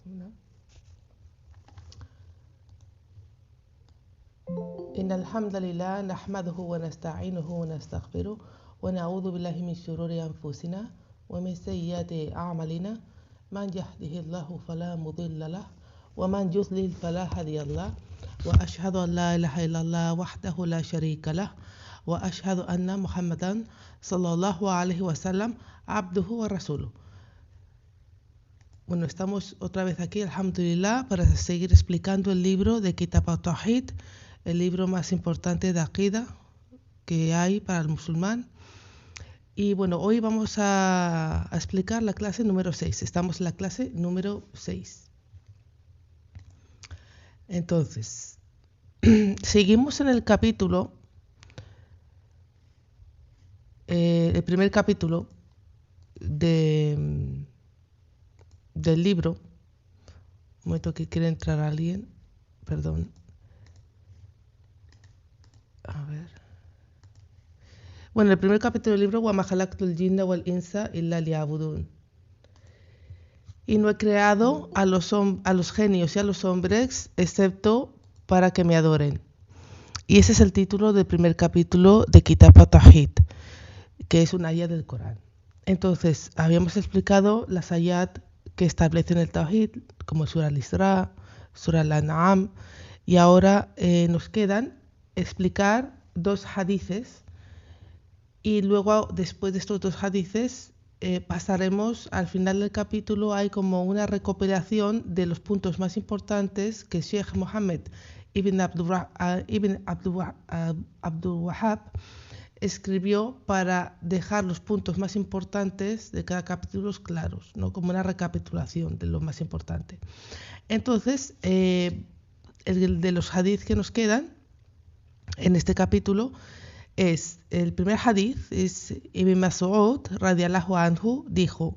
إن الحمد لله نحمده ونستعينه ونستغفره ونعوذ بالله من شرور أنفسنا ومن سيئات أعمالنا من يهده الله فلا مضل له ومن يضلل فلا هادي له وأشهد أن لا إله إلا الله وحده لا شريك له وأشهد أن محمدا صلى الله عليه وسلم عبده ورسوله. Bueno, estamos otra vez aquí, alhamdulillah, para seguir explicando el libro de Kitab al-Tawhid, el libro más importante de Aqida que hay para el musulmán. Y bueno, hoy vamos a explicar la clase número 6. Estamos en la clase número 6. Entonces, seguimos en el capítulo, el primer capítulo del libro. Un momento que quiere entrar alguien, perdón. A ver. Bueno, el primer capítulo del libro, وَمَا خَلَقْتُ الْجِنَّ وَالْإِنسَ إِلَّا لِيَعْبُدُونِ. Y no he creado a los genios y a los hombres excepto para que me adoren. Y ese es el título del primer capítulo de Kitab al-Tawhid, que es una ayat del Corán. Entonces, habíamos explicado las ayat que establecen el Tawhid, como Surah al-Isra, Surah al-An'am, y ahora nos quedan explicar dos hadices, y luego, después de estos dos hadices, pasaremos al final del capítulo. Hay como una recopilación de los puntos más importantes que Sheikh Mohammed ibn Abdul Wahhab escribió para dejar los puntos más importantes de cada capítulo claros, ¿no? Como una recapitulación de lo más importante. Entonces, el de los hadith que nos quedan en este capítulo es el primer hadith, es Ibn Mas'ud radiyallahu anhu, dijo: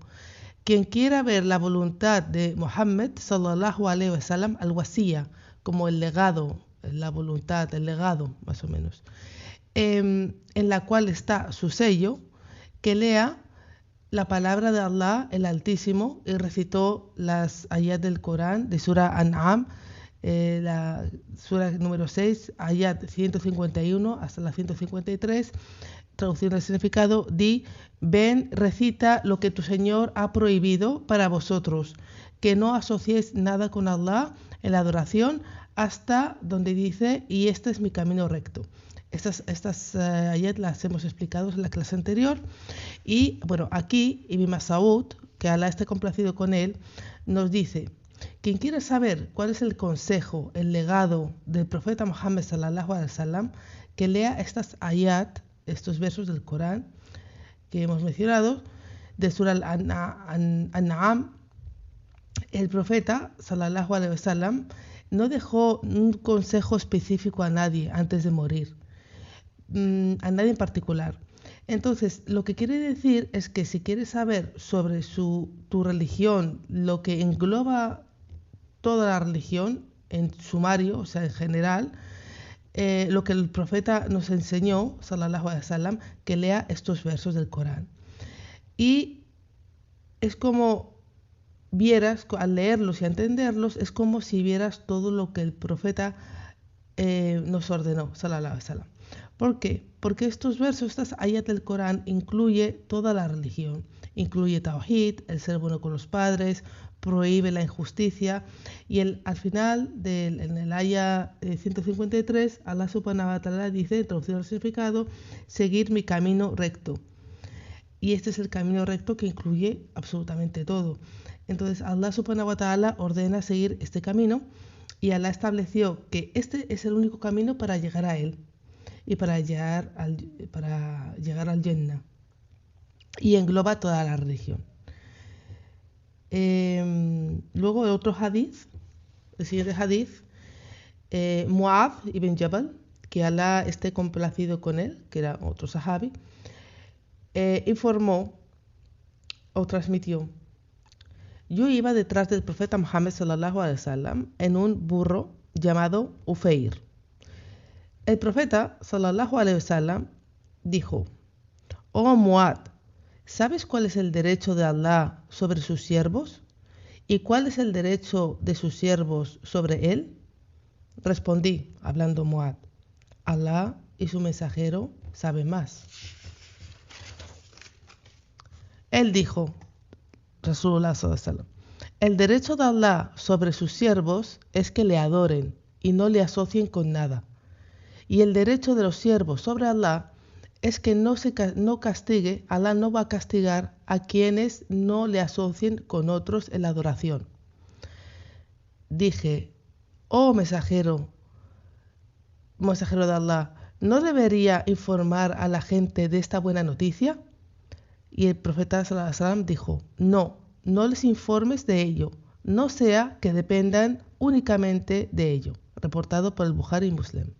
quien quiera ver la voluntad de Muhammad sallallahu alaihi wasallam, al-wasiyya, como el legado, la voluntad, el legado más o menos, en la cual está su sello, que lea la palabra de Allah el Altísimo, y recitó las ayat del Corán de Surah An'am, la Surah número 6, ayat 151 hasta la 153, traduciendo el significado: di, ven, recita lo que tu Señor ha prohibido para vosotros, que no asociéis nada con Allah en la adoración, hasta donde dice: y este es mi camino recto. Estas ayat las hemos explicado en la clase anterior. Y bueno, aquí Ibn Mas'ud, que Allah esté complacido con él, nos dice: quien quiera saber cuál es el consejo, el legado del profeta Muhammad sallallahu alaihi wasallam, que lea estas ayat, estos versos del Corán que hemos mencionado, de Surah al-An'am. El profeta sallallahu alaihi wasallam no dejó un consejo específico a nadie antes de morir, a nadie en particular. Entonces, lo que quiere decir es que si quieres saber sobre tu religión, lo que engloba toda la religión en sumario, o sea, en general, lo que el profeta nos enseñó, sallallahu alaihi wasallam, que lea estos versos del Corán. Y es como vieras, al leerlos y a entenderlos, es como si vieras todo lo que el profeta nos ordenó, sallallahu alaihi wasallam. ¿Por qué? Porque estos versos, estas ayat del Corán, incluye toda la religión. Incluye Tawhid, el ser bueno con los padres, prohíbe la injusticia, y al final, en el ayat 153, Allah subhanahu wa ta'ala dice, traducido al significado: seguir mi camino recto. Y este es el camino recto que incluye absolutamente todo. Entonces, Allah subhanahu wa ta'ala ordena seguir este camino, y Allah estableció que este es el único camino para llegar a él y para llegar al Jannah, y engloba toda la religión. Luego otro hadith, el siguiente hadith, Mu'adh ibn Jabal, que Allah esté complacido con él, que era otro sahabi, informó o transmitió: yo iba detrás del profeta Muhammad sallallahu alaihi wasallam en un burro llamado Ufeir. El profeta sallallahu alaihi wasallam dijo: oh Mu'adh, ¿sabes cuál es el derecho de Allah sobre sus siervos? ¿Y cuál es el derecho de sus siervos sobre él? Respondí, hablando Muad, Alá y su mensajero saben más. Él dijo, Rasulullah sallallahu alaihi wasallam, el derecho de Alá sobre sus siervos es que le adoren y no le asocien con nada. Y el derecho de los siervos sobre Alá es que no castigue, Alá no va a castigar a quienes no le asocien con otros en la adoración. Dije, oh mensajero de Alá, ¿no debería informar a la gente de esta buena noticia? Y el profeta sallallahu alaihi wasallam dijo, no les informes de ello, no sea que dependan únicamente de ello. Reportado por el Bukhari y Muslim.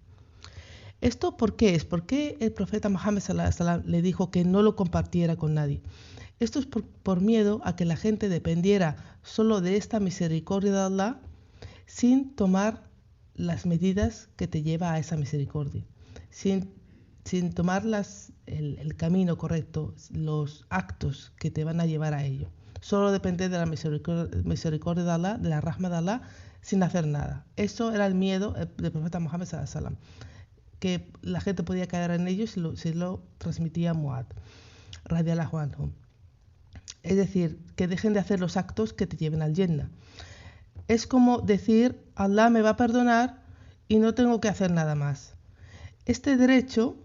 ¿Esto por qué es? ¿Por qué el profeta Muhammad sallallahu alaihi wasallam le dijo que no lo compartiera con nadie? Esto es por miedo a que la gente dependiera solo de esta misericordia de Allah sin tomar las medidas que te lleva a esa misericordia, sin tomar el camino correcto, los actos que te van a llevar a ello. Solo depender de la misericordia de Allah, de la rahma de Allah, sin hacer nada. Eso era el miedo del profeta Muhammad sallallahu alaihi wasallam, que la gente podía caer en ello si lo transmitía Muad, radiallahu anhu. Es decir, que dejen de hacer los actos que te lleven al Jannah. Es como decir, Allah me va a perdonar y no tengo que hacer nada más. Este derecho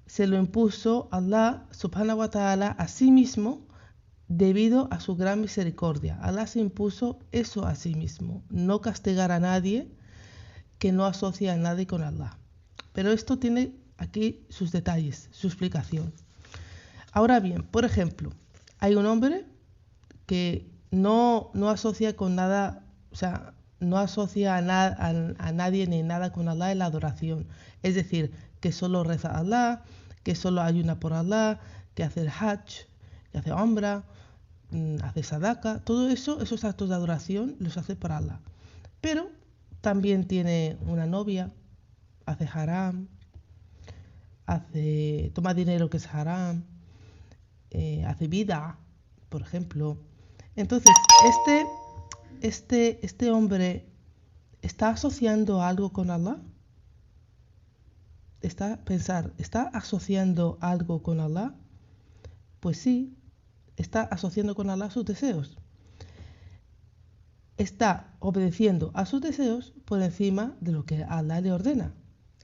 se lo impuso Allah subhanahu wa ta'ala a sí mismo debido a su gran misericordia. Allah se impuso eso a sí mismo, no castigar a nadie que no asocie a nadie con Allah. Pero esto tiene aquí sus detalles, su explicación. Ahora bien, por ejemplo, hay un hombre que no asocia con nada, o sea, no asocia a nadie ni nada con Allah en la adoración. Es decir, que solo reza a Allah, que solo ayuna por Allah, que hace el hajj, que hace umrah, hace sadaka, todo eso, esos actos de adoración los hace para Allah. Pero también tiene una novia, hace haram, toma dinero que es haram, hace bid'a, por ejemplo. Entonces, este hombre está asociando algo con Allah. ¿Está asociando algo con Allah? Pues sí, está asociando con Allah sus deseos. Está obedeciendo a sus deseos por encima de lo que Allah le ordena.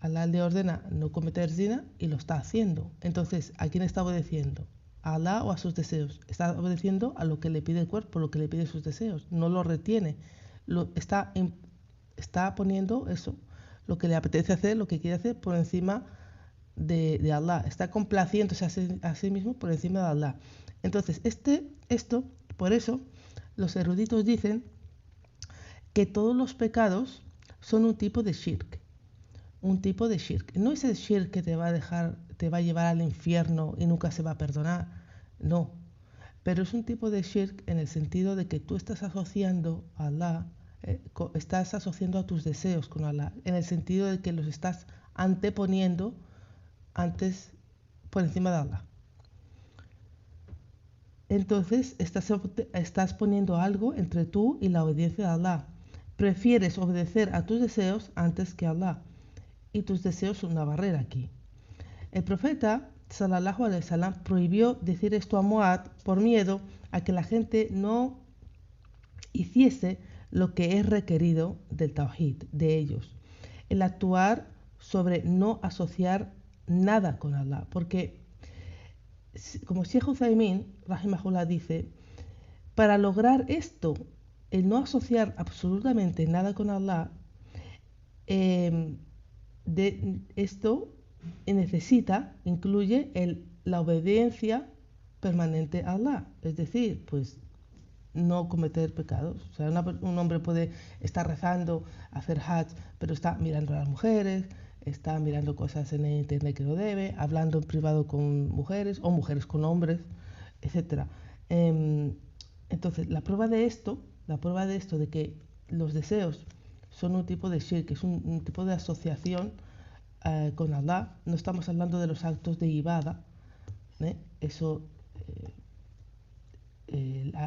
Allah le ordena no cometer zina y lo está haciendo. Entonces, ¿a quién está obedeciendo? ¿A Allah o a sus deseos? Está obedeciendo a lo que le pide el cuerpo, lo que le pide sus deseos. No lo retiene. Está poniendo eso, lo que le apetece hacer, lo que quiere hacer por encima de Allah. Está complaciéndose a sí mismo por encima de Allah. Entonces, por eso, los eruditos dicen que todos los pecados son un tipo de shirk. Un tipo de shirk. No es el shirk que te va a llevar al infierno y nunca se va a perdonar. No. Pero es un tipo de shirk en el sentido de que tú estás asociando a Allah, estás asociando a tus deseos con Allah, en el sentido de que los estás anteponiendo por encima de Allah. Entonces estás poniendo algo entre tú y la obediencia de Allah. Prefieres obedecer a tus deseos antes que a Allah. Y tus deseos son una barrera aquí. El profeta sallallahu alaihi wasallam prohibió decir esto a Muad por miedo a que la gente no hiciese lo que es requerido del tawhid, de ellos. El actuar sobre no asociar nada con Allah. Porque, como Sheikh Uthaymin, rahimahullah, dice, para lograr esto, el no asociar absolutamente nada con Allah, esto incluye la obediencia permanente a Allah, es decir, pues no cometer pecados. O sea, un hombre puede estar rezando, hacer hajj, pero está mirando a las mujeres, está mirando cosas en el internet que no debe, hablando en privado con mujeres o mujeres con hombres, etc. Entonces, la prueba de esto, de que los deseos son un tipo de shirk, es un tipo de asociación con Allah. No estamos hablando de los actos de ibada, eso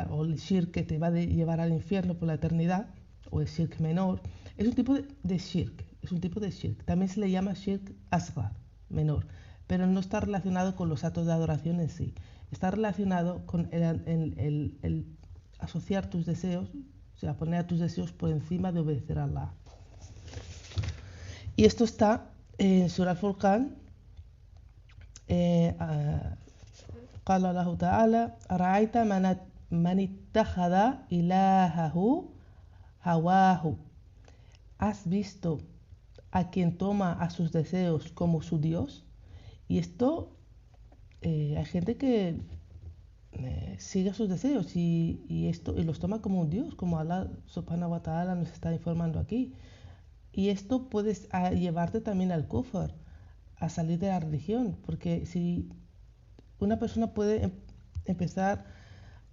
o el shirk que te va a llevar al infierno por la eternidad, o el shirk menor, es un tipo de shirk, es un tipo de shirk. También se le llama shirk asghar, menor, pero no está relacionado con los actos de adoración en sí. Está relacionado con el asociar tus deseos, o sea, poner a tus deseos por encima de obedecer a Allah. Y esto está en Surah Al-Furqan. قال الله تعالى أرأيت من اتخذ إلهه هواه. ¿Has visto a quien toma a sus deseos como su Dios? Y esto, hay gente que sigue sus deseos y los toma como un Dios, como Allah subhanahu wa ta'ala nos está informando aquí. Y esto puede llevarte también al kufr, a salir de la religión, porque si una persona puede empezar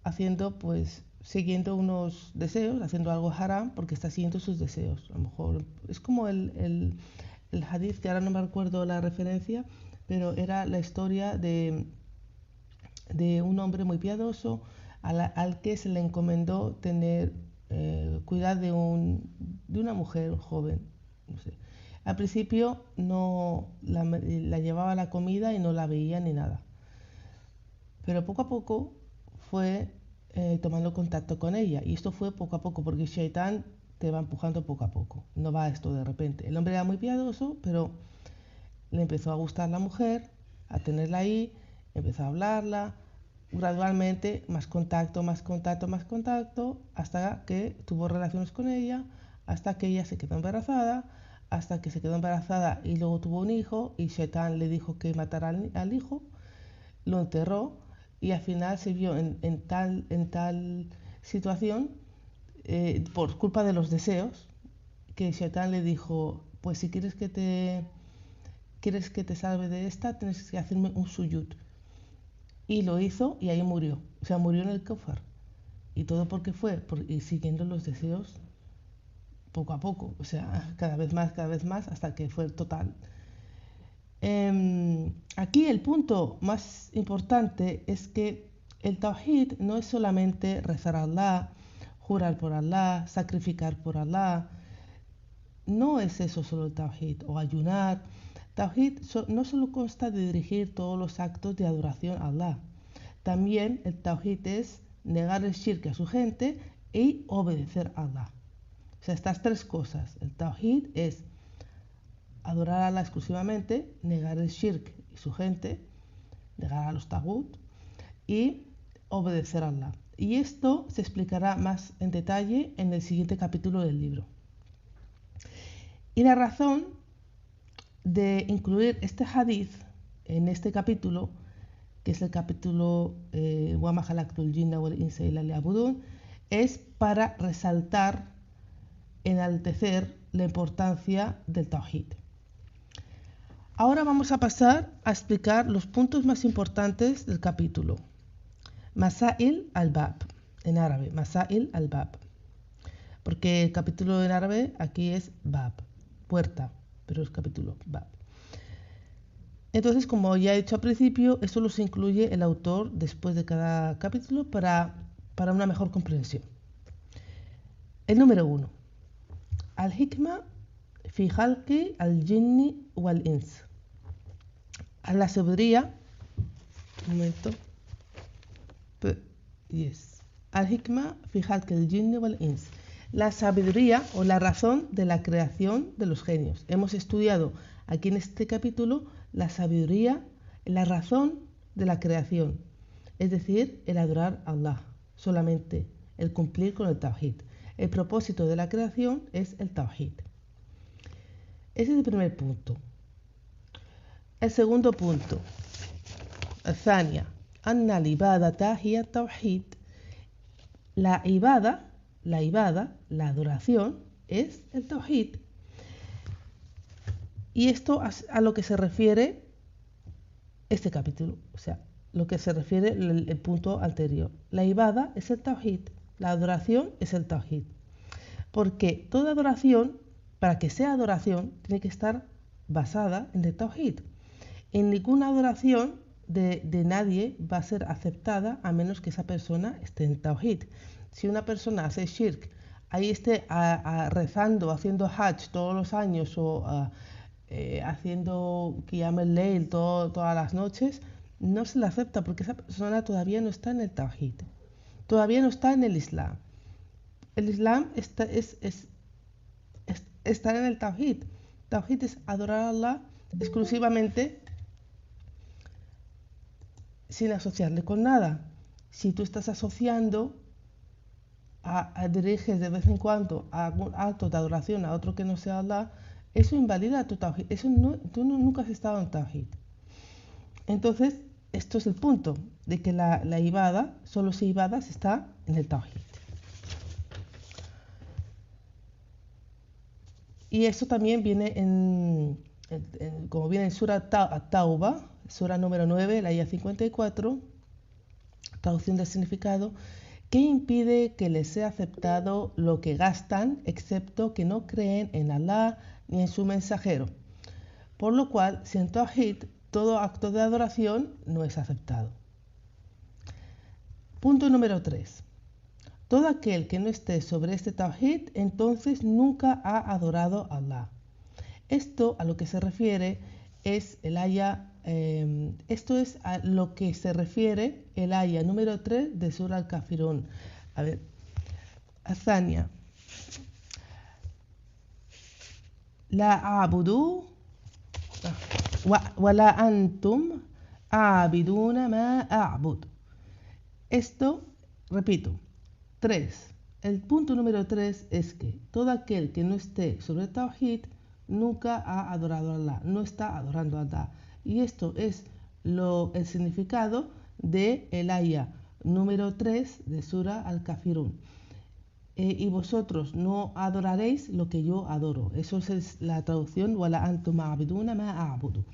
haciendo, pues, siguiendo unos deseos, haciendo algo haram, porque está siguiendo sus deseos. A lo mejor es como el hadith, que ahora no me recuerdo la referencia, pero era la historia de un hombre muy piadoso al que se le encomendó tener cuidado de una mujer joven. No sé. Al principio no la llevaba la comida y no la veía ni nada. Pero poco a poco fue tomando contacto con ella. Y esto fue poco a poco, porque el Shaitán te va empujando poco a poco. No va esto de repente. El hombre era muy piadoso, pero le empezó a gustar la mujer, a tenerla ahí, empezó a hablarla. Gradualmente, más contacto, hasta que tuvo relaciones con ella, hasta que ella se quedó embarazada, y luego tuvo un hijo, y Shaitán le dijo que matara al hijo, lo enterró, y al final se vio en tal situación, por culpa de los deseos, que Shaitán le dijo, pues si quieres que te salve de esta, tienes que hacerme un suyud. Y lo hizo y ahí murió. O sea, murió en el kufr. ¿Y todo porque fue? Siguiendo los deseos poco a poco. O sea, cada vez más, hasta que fue total. Aquí el punto más importante es que el tawhid no es solamente rezar a Allah, jurar por Allah, sacrificar por Allah. No es eso solo el tawhid, o ayunar. Tawhid no solo consta de dirigir todos los actos de adoración a Allah. También el tawhid es negar el shirk a su gente y obedecer a Allah. O sea, estas tres cosas. El tawhid es adorar a Allah exclusivamente, negar el shirk y su gente, negar a los tagut y obedecer a Allah. Y esto se explicará más en detalle en el siguiente capítulo del libro. Y la razón de incluir este hadith en este capítulo, que es el capítulo Wama Khalaqtul Jinna wal Insa illa liya'budun, es para resaltar, enaltecer la importancia del tawhid. Ahora vamos a pasar a explicar los puntos más importantes del capítulo. Masail al-Bab, en árabe, Masail al-Bab. Porque el capítulo en árabe aquí es Bab, puerta, pero es capítulo Bab. Entonces, como ya he dicho al principio, esto los incluye el autor después de cada capítulo para una mejor comprensión. El número 1. Al-Hikma fi khalqi al-jinni wal-ins. A la sabiduría, un momento, Al-Hikma fi khalqi al-jinni wal-ins. La sabiduría o la razón de la creación de los genios. Hemos estudiado aquí en este capítulo la sabiduría, la razón de la creación, es decir, el adorar a Allah, solamente el cumplir con el tawhid. El propósito de la creación es el tawhid. Ese es el primer punto. El segundo punto, الثانية أن العبادة هي التوحيد. La ibada, la adoración, es el tawhid. Y esto a lo que se refiere este capítulo, o sea, lo que se refiere el punto anterior. La ibada es el tawhid, la adoración es el tawhid. Porque toda adoración, para que sea adoración, tiene que estar basada en el tawhid. En ninguna adoración de nadie va a ser aceptada a menos que esa persona esté en Tawhid. Si una persona hace shirk, ahí esté rezando, haciendo hajj todos los años o haciendo qiyam al-layl todas las noches, no se le acepta porque esa persona todavía no está en el Tawhid, todavía no está en el Islam. El Islam está en el Tawhid. Tawhid es adorar a Allah exclusivamente sin asociarle con nada. Si tú estás asociando, diriges de vez en cuando a algún acto de adoración a otro que no sea Allah, eso invalida tu Tawhid. Tú nunca has estado en Tawhid. Entonces, esto es el punto, de que la ibada, solo si ibada se está en el Tawhid. Y eso también viene como viene en Sura Tauba, Sura número 9, la ayah 54, traducción del significado, que impide que les sea aceptado lo que gastan, excepto que no creen en Allah ni en su mensajero. Por lo cual, si en Tawhid todo acto de adoración no es aceptado. Punto número 3. Todo aquel que no esté sobre este Tawhid, entonces nunca ha adorado a Allah. Esto a lo que se refiere es el ayah, esto es a lo que se refiere el ayah número 3 de Sura al-Kafirun. A ver, Azania. La a'budu wa la antum a'biduna ma a'bud. Esto, repito, 3. El punto número 3 es que todo aquel que no esté sobre el Tawhid nunca ha adorado a Allah, no está adorando a Allah. Y esto es el significado de el ayah número 3 de Sura al-Kafirun. Y vosotros no adoraréis lo que yo adoro. Eso es la traducción, wala antum a'biduna ma a'budu.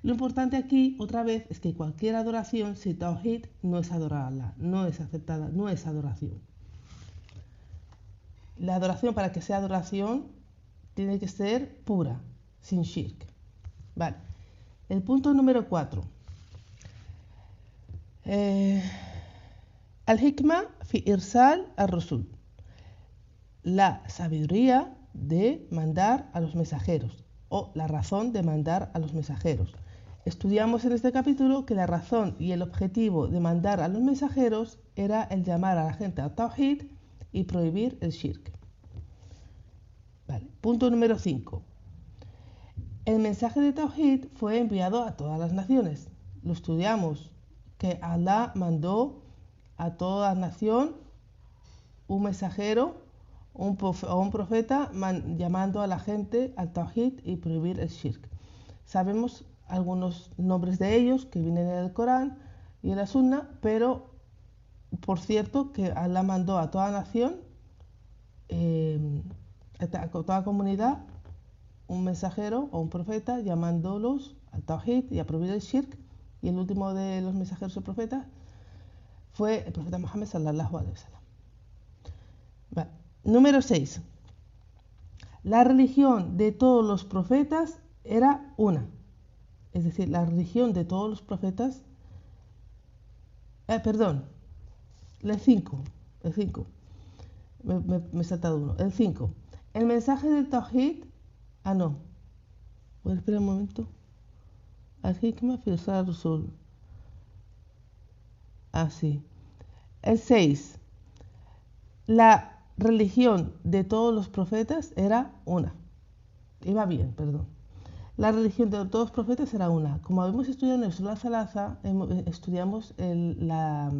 Lo importante aquí, otra vez, es que cualquier adoración, si Tawhid, no es adorar a Allah, no es aceptada, no es adoración. La adoración, para que sea adoración, tiene que ser pura, sin shirk. Vale. El punto número 4. Al-hikma fi irsal al-rusul. La sabiduría de mandar a los mensajeros, o la razón de mandar a los mensajeros. Estudiamos en este capítulo que la razón y el objetivo de mandar a los mensajeros era el llamar a la gente al Tawhid y prohibir el shirk. Vale. Punto número 5. El mensaje de Tawhid fue enviado a todas las naciones. Lo estudiamos, que Allah mandó a toda nación un mensajero o un profeta llamando a la gente al Tawhid y prohibir el shirk. Sabemos algunos nombres de ellos que vienen en el Corán y en la Sunna, pero por cierto que Allah mandó a toda nación, a toda comunidad, un mensajero o un profeta llamándolos al Tawhid y a prohibir el shirk, y el último de los mensajeros o profetas fue el profeta Muhammad sallallahu alaihi wasallam. Vale. Número 6. La religión de todos los profetas era una. Es decir, la religión de todos los profetas, el 5, me he saltado uno, el 5. El mensaje del Tawhid, no, voy a esperar un momento. Al-hikma fi irsal rusul. Sí. El 6. La religión de todos los profetas era una. Iba bien, perdón. La religión de todos los profetas era una. Como habíamos estudiado en el Sura Salasa, estudiamos la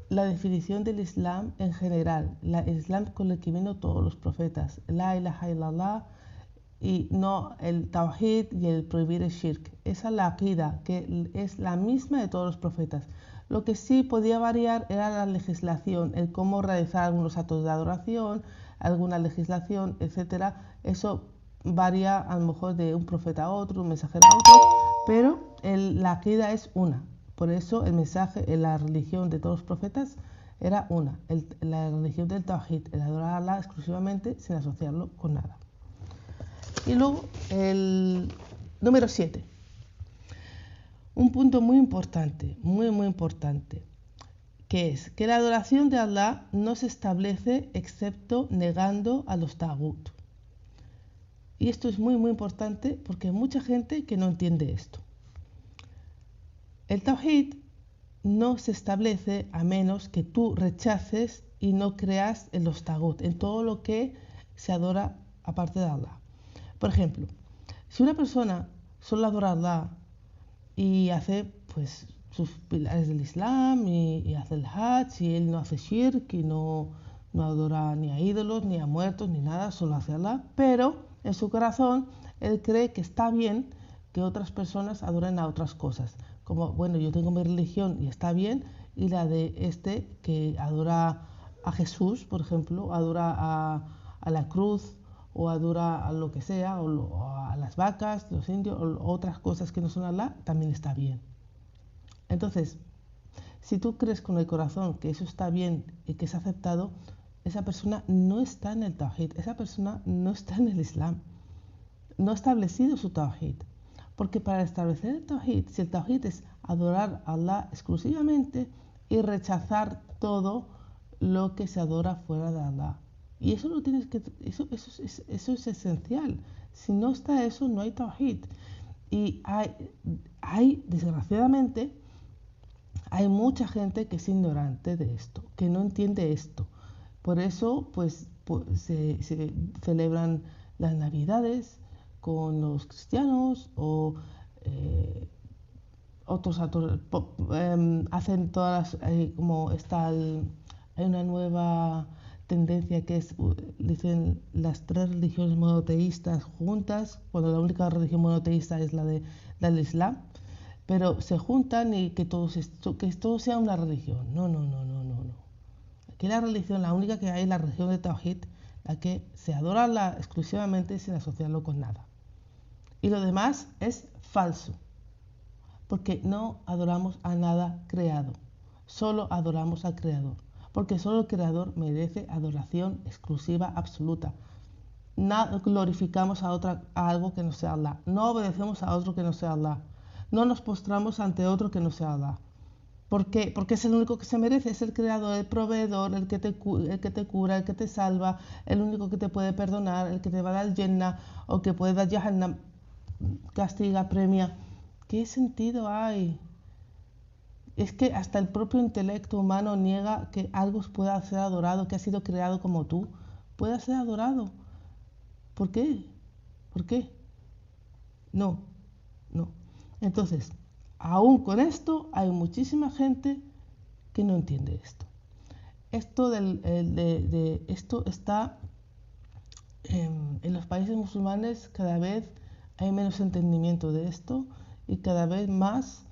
definición del Islam en general. El Islam con el que vino todos los profetas. La ilaha illallah, y no el Tawhid y el prohibir el shirk. Esa es la aqida, que es la misma de todos los profetas. Lo que sí podía variar era la legislación, el cómo realizar algunos actos de adoración, alguna legislación, etcétera. Eso varía a lo mejor de un profeta a otro, un mensajero a otro, pero la aqida es una. Por eso el mensaje, la religión de todos los profetas era una. La religión del Tawhid, el adorar a Allah exclusivamente sin asociarlo con nada. Y luego el número 7. un punto muy importante, muy importante, que es que la adoración de Allah no se establece excepto negando a los tagut. Y esto es muy importante porque hay mucha gente que no entiende esto. El tawhid no se establece a menos que tú rechaces y no creas en los tagut, en todo lo que se adora aparte de Allah. Por ejemplo, si una persona solo adora a Allah y hace pues sus pilares del Islam y hace el Hajj y él no hace shirk y no adora ni a ídolos, ni a muertos, ni nada, solo hace Allah, pero en su corazón él cree que está bien que otras personas adoren a otras cosas. Como, bueno, yo tengo mi religión y está bien, y la de este que adora a Jesús, por ejemplo, adora a la cruz, o adora a lo que sea, o a las vacas, los indios, o otras cosas que no son Allah, también está bien. Entonces, si tú crees con el corazón que eso está bien y que es aceptado, esa persona no está en el tawhid, esa persona no está en el Islam, no ha establecido su tawhid. Porque para establecer el tawhid, si el tawhid es adorar a Allah exclusivamente y rechazar todo lo que se adora fuera de Allah. Y eso lo tienes que, eso es esencial. Si no está eso, no hay tawhid. Y desgraciadamente, hay mucha gente que es ignorante de esto, que no entiende esto. Por eso, pues se celebran las Navidades con los cristianos o otros hacen todas las, como está hay una nueva tendencia que es, dicen las tres religiones monoteístas juntas, cuando la única religión monoteísta es la del Islam, pero se juntan y que todo sea una religión. No. Aquí la religión, la única que hay es la religión de Tawhid, la que se adora Allah exclusivamente sin asociarlo con nada. Y lo demás es falso, porque no adoramos a nada creado, solo adoramos al Creador, porque solo el Creador merece adoración exclusiva, absoluta. No glorificamos a algo que no sea Allah, no obedecemos a otro que no sea Allah, no nos postramos ante otro que no sea Allah. ¿Por qué? Porque es el único que se merece, es el creador, el proveedor, el que te cura, el que te salva, el único que te puede perdonar, el que te va a dar Jannah o que puede dar Jahannam, castiga, premia. ¿Qué sentido hay? Es que hasta el propio intelecto humano niega que algo pueda ser adorado, que ha sido creado como tú, pueda ser adorado. ¿Por qué? ¿Por qué? No. Entonces, aún con esto, hay muchísima gente que no entiende esto. Esto está en los países musulmanes, cada vez hay menos entendimiento de esto y cada vez más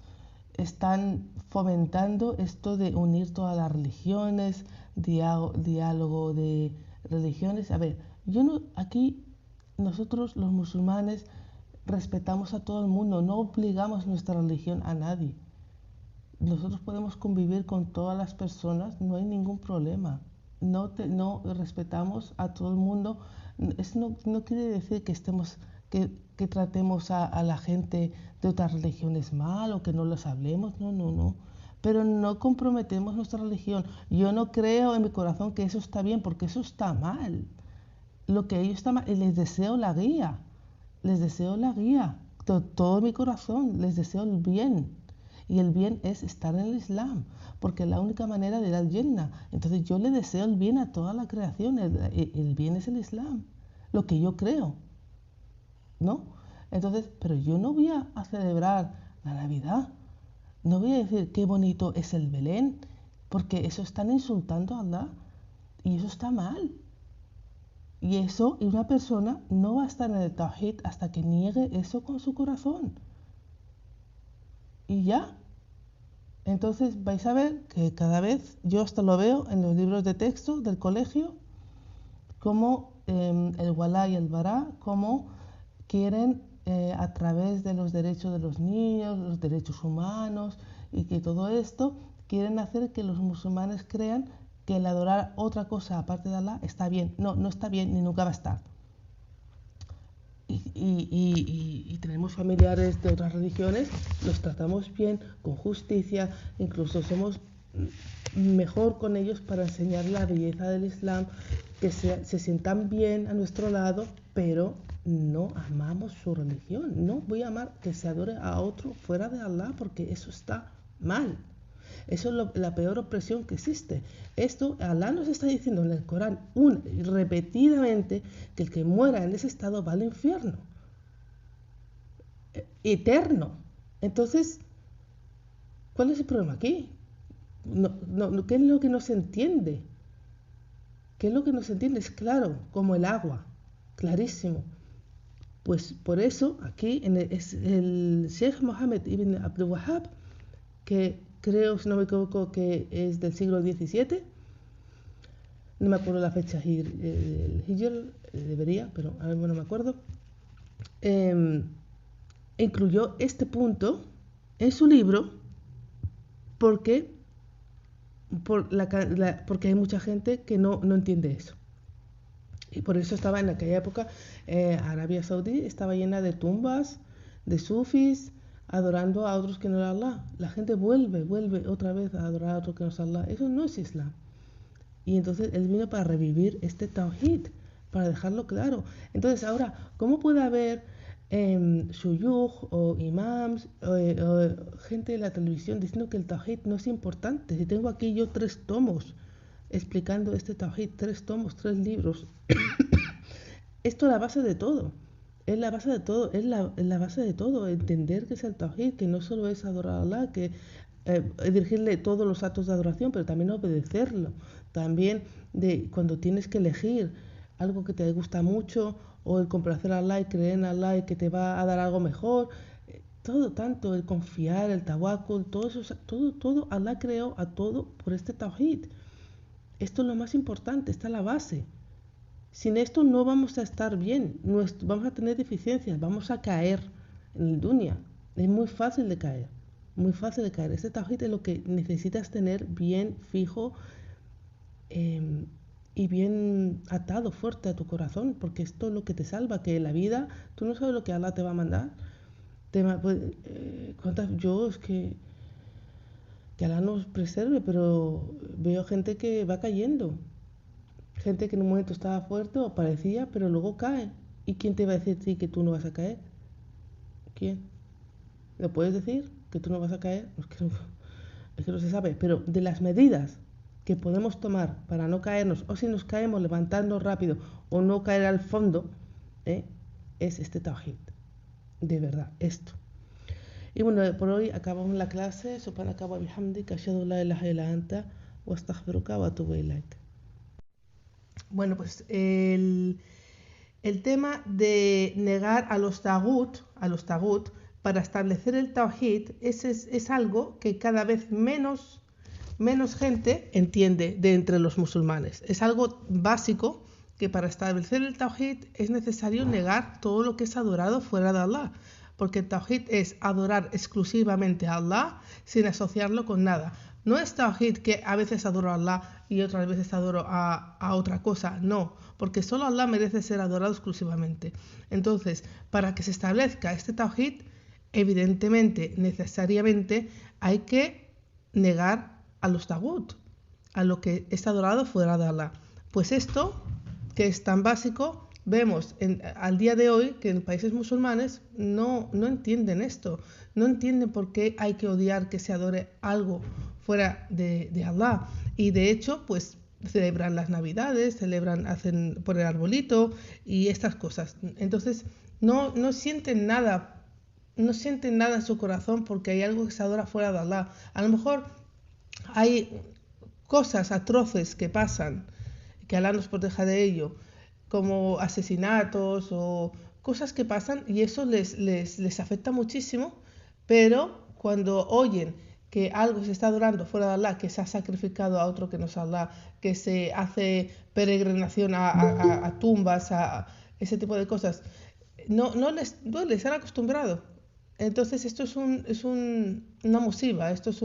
están fomentando esto de unir todas las religiones, diálogo de religiones. A ver, aquí nosotros los musulmanes respetamos a todo el mundo, no obligamos nuestra religión a nadie. Nosotros podemos convivir con todas las personas, no hay ningún problema. No respetamos a todo el mundo. Eso no quiere decir que tratemos a la gente de otras religiones mal o que no les hablemos, no. Pero no comprometemos nuestra religión. Yo no creo en mi corazón que eso está bien, porque eso está mal. Lo que ellos está mal, y les deseo la guía. De todo mi corazón, les deseo el bien. Y el bien es estar en el Islam, porque es la única manera de ir al Jannah. Entonces yo le deseo el bien a toda la creación. El bien es el Islam, lo que yo creo, ¿no? Entonces, pero yo no voy a celebrar la Navidad, no voy a decir qué bonito es el Belén, porque eso están insultando a Allah y eso está mal. Y una persona no va a estar en el Tawhid hasta que niegue eso con su corazón. Y ya. Entonces vais a ver que cada vez, yo hasta lo veo en los libros de texto del colegio, como el Walá y el Bará, como quieren a través de los derechos de los niños, los derechos humanos y que todo esto, quieren hacer que los musulmanes crean que el adorar otra cosa aparte de Allah está bien. No está bien ni nunca va a estar. y tenemos familiares de otras religiones, los tratamos bien, con justicia, incluso somos mejor con ellos para enseñar la belleza del Islam, que se sientan bien a nuestro lado, pero no amamos su religión. No voy a amar que se adore a otro fuera de Allah, porque eso está mal. Eso es la peor opresión que existe. Esto, Allah nos está diciendo en el Corán repetidamente que el que muera en ese estado va al infierno eterno. Entonces, ¿cuál es el problema aquí? ¿Qué es lo que no se entiende? ¿Qué es lo que no se entiende? Es claro, como el agua, clarísimo. Pues por eso aquí es el Sheikh Mohammed ibn Abdul Wahhab, que creo, si no me equivoco, que es del siglo XVII, no me acuerdo la fecha el Hijr, debería, pero ahora mismo no me acuerdo, incluyó este punto en su libro porque hay mucha gente que no entiende eso. Y por eso estaba en aquella época, Arabia Saudí estaba llena de tumbas, de sufis, adorando a otros que no era Allah. La gente vuelve otra vez a adorar a otros que no es Allah. Eso no es Islam. Y entonces él vino para revivir este tawhid, para dejarlo claro. Entonces ahora, ¿cómo puede haber shuyukh o imams o gente de la televisión diciendo que el tawhid no es importante? Si tengo aquí yo 3 tomos explicando este tawhid, 3 tomos, 3 libros. Esto es la base de todo. Es la base de todo, es la base de todo, entender que es el tawhid, que no solo es adorar a Allah, que dirigirle todos los actos de adoración, pero también obedecerlo. También de cuando tienes que elegir algo que te gusta mucho, o el complacer a Allah y creer en Allah y que te va a dar algo mejor. Todo tanto, el confiar, el tawakkul, todo eso, todo, Allah creó a todo por este tawhid. Esto es lo más importante, esta es la base. Sin esto no vamos a estar bien, vamos a tener deficiencias, vamos a caer en el dunya. Es muy fácil de caer, muy fácil de caer. Este tawhid es lo que necesitas tener bien fijo y bien atado fuerte a tu corazón, porque esto es lo que te salva, que en la vida tú no sabes lo que Allah te va a mandar. Yo es que Allah nos preserve, pero veo gente que va cayendo. Gente que en un momento estaba fuerte o parecía, pero luego cae. ¿Y quién te va a decir a ti que tú no vas a caer? ¿Quién? ¿Lo puedes decir? ¿Que tú no vas a caer? Es que no se sabe. Pero de las medidas que podemos tomar para no caernos, o si nos caemos, levantarnos rápido o no caer al fondo, es este tawhid. De verdad, esto. Y bueno, por hoy acabamos la clase. Subhanaka wa bihamdika, ashhadu la ilaha illa anta, wa astaghfiruka wa atubu ilaik. Bueno, pues el tema de negar a los tagut para establecer el tawhid es algo que cada vez menos gente entiende de entre los musulmanes. Es algo básico que para establecer el tawhid es necesario negar todo lo que es adorado fuera de Allah, porque el tawhid es adorar exclusivamente a Allah sin asociarlo con nada. No es tawhid que a veces adoro a Allah y otras veces adoro a otra cosa, no, porque solo Allah merece ser adorado exclusivamente. Entonces, para que se establezca este tawhid, evidentemente, necesariamente, hay que negar a los tagut, a lo que es adorado fuera de Allah. Pues esto, que es tan básico, vemos al día de hoy que en países musulmanes no entienden esto, no entienden por qué hay que odiar que se adore algo fuera de Allah. Y de hecho, pues celebran las navidades, hacen por el arbolito y estas cosas. Entonces, no sienten nada en su corazón porque hay algo que se adora fuera de Allah. A lo mejor hay cosas atroces que pasan, que Allah nos proteja de ello, como asesinatos o cosas que pasan, y eso les afecta muchísimo, pero cuando oyen que algo se está adorando fuera de Allah, que se ha sacrificado a otro que no es Allah, que se hace peregrinación a tumbas, a ese tipo de cosas, no les duele, se han acostumbrado. Entonces esto es una musiba, esto es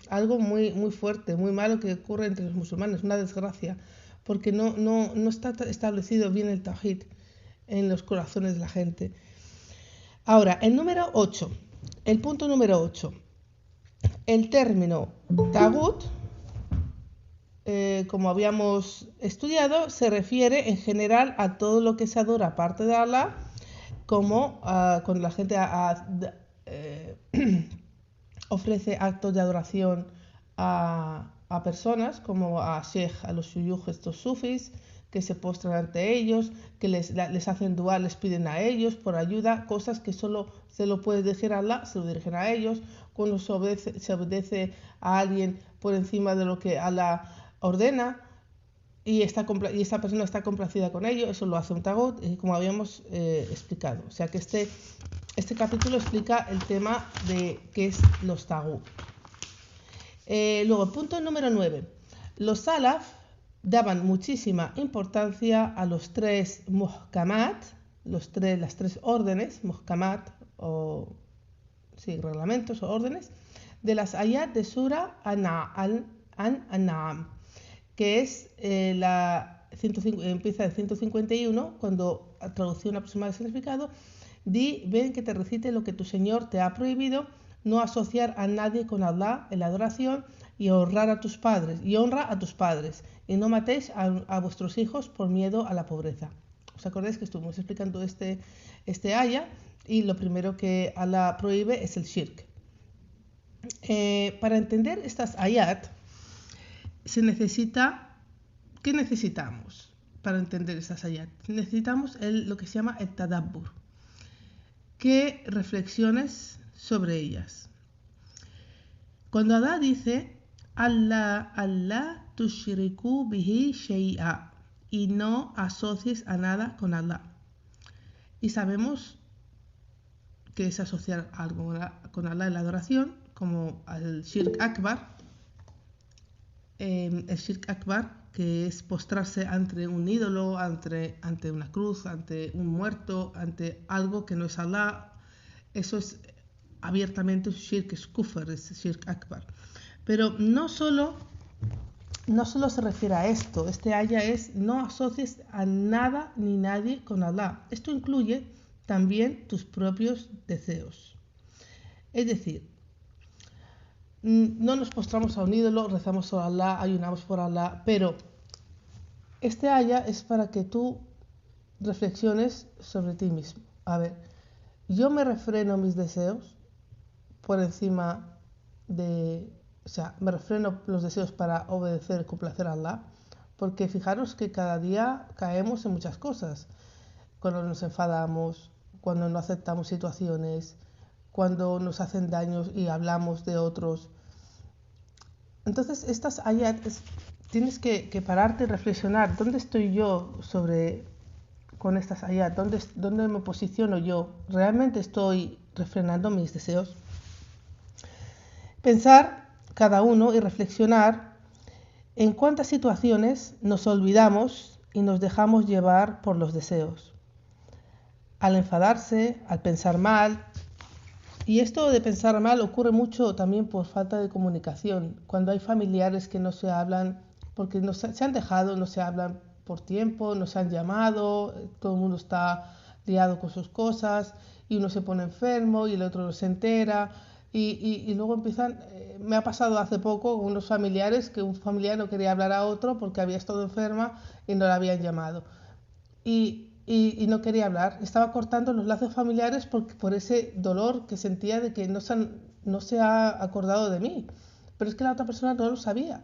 algo muy, muy fuerte, muy malo que ocurre entre los musulmanes, una desgracia, porque no está establecido bien el tawhid. en los corazones de la gente. Ahora, el número 8, el punto número 8. El término tagut, como habíamos estudiado, se refiere en general a todo lo que se adora aparte de Allah, como cuando la gente ofrece actos de adoración a personas, como a sheikh, a los shuyukh, estos sufis, que se postran ante ellos, que les hacen dua, les piden a ellos por ayuda, cosas que solo se lo puede decir a Allah, se lo dirigen a ellos. Cuando se obedece a alguien por encima de lo que Allah ordena y esta persona está complacida con ello, eso lo hace un tagut, como habíamos explicado. O sea que este capítulo explica el tema de qué es los tagut. Luego, punto número 9. Los salaf daban muchísima importancia a los 3 muhkamat, las tres órdenes, muhkamat reglamentos o órdenes, de las ayat de Sura An-An'am, que es empieza el 151, cuando traducción aproximada del significado, ven que te recite lo que tu Señor te ha prohibido, no asociar a nadie con Allah en la adoración y honra a tus padres, y no matéis a vuestros hijos por miedo a la pobreza. ¿Os acordáis que estuvimos explicando este aya? Y lo primero que Allah prohíbe es el shirk. Para entender estas ayat, ¿qué necesitamos para entender estas ayat? Necesitamos lo que se llama el tadabbur, que reflexiones sobre ellas. Cuando Allah dice Allah tushriku bihi shay'a, y no asocies a nada con Allah, y sabemos que es asociar algo con Allah en la adoración, como el shirk akbar, que es postrarse ante un ídolo, ante una cruz, ante un muerto, ante algo que no es Allah. Eso es abiertamente shirk, es kufr, es shirk akbar. Pero no solo se refiere a esto. Este aya es: no asocies a nada ni nadie con Allah. Esto incluye también tus propios deseos. Es decir, no nos postramos a un ídolo, rezamos a Allah, ayunamos por Allah, pero este aya es para que tú reflexiones sobre ti mismo. A ver, yo me refreno mis deseos por encima me refreno los deseos para obedecer y complacer a Allah, porque fijaros que cada día caemos en muchas cosas. Cuando nos enfadamos, cuando no aceptamos situaciones, cuando nos hacen daños y hablamos de otros. Entonces, estas ayat tienes que pararte y reflexionar. ¿Dónde estoy yo con estas ayat? ¿Dónde me posiciono yo? ¿Realmente estoy refrenando mis deseos? Pensar cada uno y reflexionar en cuántas situaciones nos olvidamos y nos dejamos llevar por los deseos. Al enfadarse, al pensar mal. Y esto de pensar mal ocurre mucho también por falta de comunicación. Cuando hay familiares que no se hablan porque se han dejado, no se hablan por tiempo, no se han llamado, todo el mundo está liado con sus cosas y uno se pone enfermo y el otro no se entera. Y luego empiezan, me ha pasado hace poco con unos familiares que un familiar no quería hablar a otro porque había estado enferma y no la habían llamado. Y no quería hablar, estaba cortando los lazos familiares por ese dolor que sentía de que no se ha acordado de mí, pero es que la otra persona no lo sabía.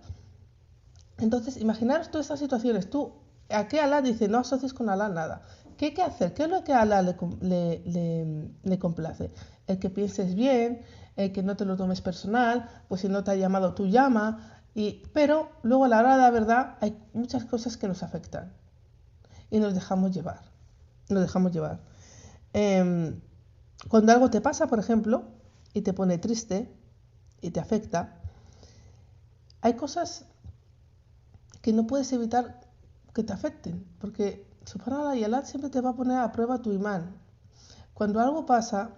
Entonces, imaginaros todas estas situaciones. ¿A qué Allah dice no asocies con Allah nada? ¿Qué hay que hacer? ¿Qué es lo que a Allah le complace? El que pienses bien, el que no te lo tomes personal, pues si no te ha llamado tú llama, pero luego a la hora de la verdad hay muchas cosas que nos afectan y nos dejamos llevar. Cuando algo te pasa, por ejemplo, y te pone triste y te afecta, hay cosas que no puedes evitar que te afecten, porque subhanallah, y Allah siempre te va a poner a prueba tu imán. Cuando algo pasa,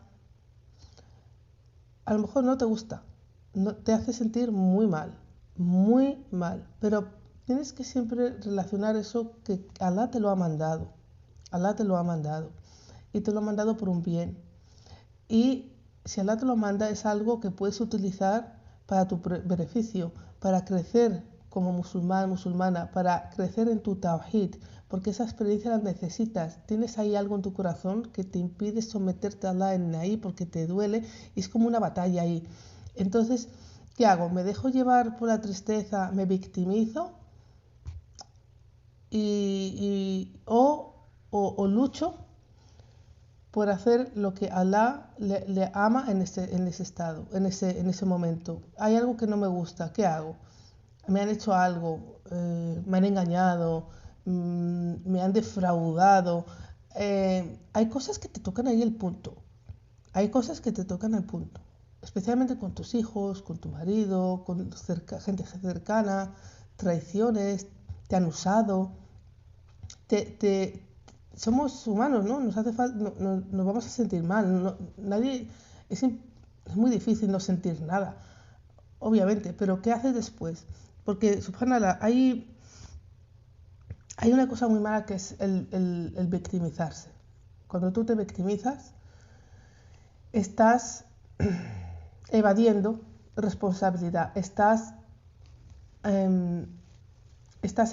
a lo mejor no te gusta, te hace sentir muy mal, pero tienes que siempre relacionar eso que Allah te lo ha mandado. Allah te lo ha mandado y te lo ha mandado por un bien. Y si Allah te lo manda es algo que puedes utilizar para tu beneficio, para crecer como musulmán, musulmana, para crecer en tu tawhid, porque esa experiencia la necesitas. Tienes ahí algo en tu corazón que te impide someterte a Allah en ahí porque te duele y es como una batalla ahí. Entonces, ¿qué hago? ¿Me dejo llevar por la tristeza? ¿Me victimizo? O lucho por hacer lo que Allah le ama en ese estado, en ese momento. Hay algo que no me gusta, ¿qué hago? Me han hecho algo, me han engañado, me han defraudado. Hay cosas que te tocan ahí el punto. Hay cosas que te tocan al punto. Especialmente con tus hijos, con tu marido, con gente cercana, traiciones, te han usado. Somos humanos, ¿no? Nos hace falta, nos vamos a sentir mal. Nadie, es muy difícil no sentir nada, obviamente, pero ¿qué haces después? Porque, subhanallah, hay una cosa muy mala que es el victimizarse. Cuando tú te victimizas, estás evadiendo responsabilidad, estás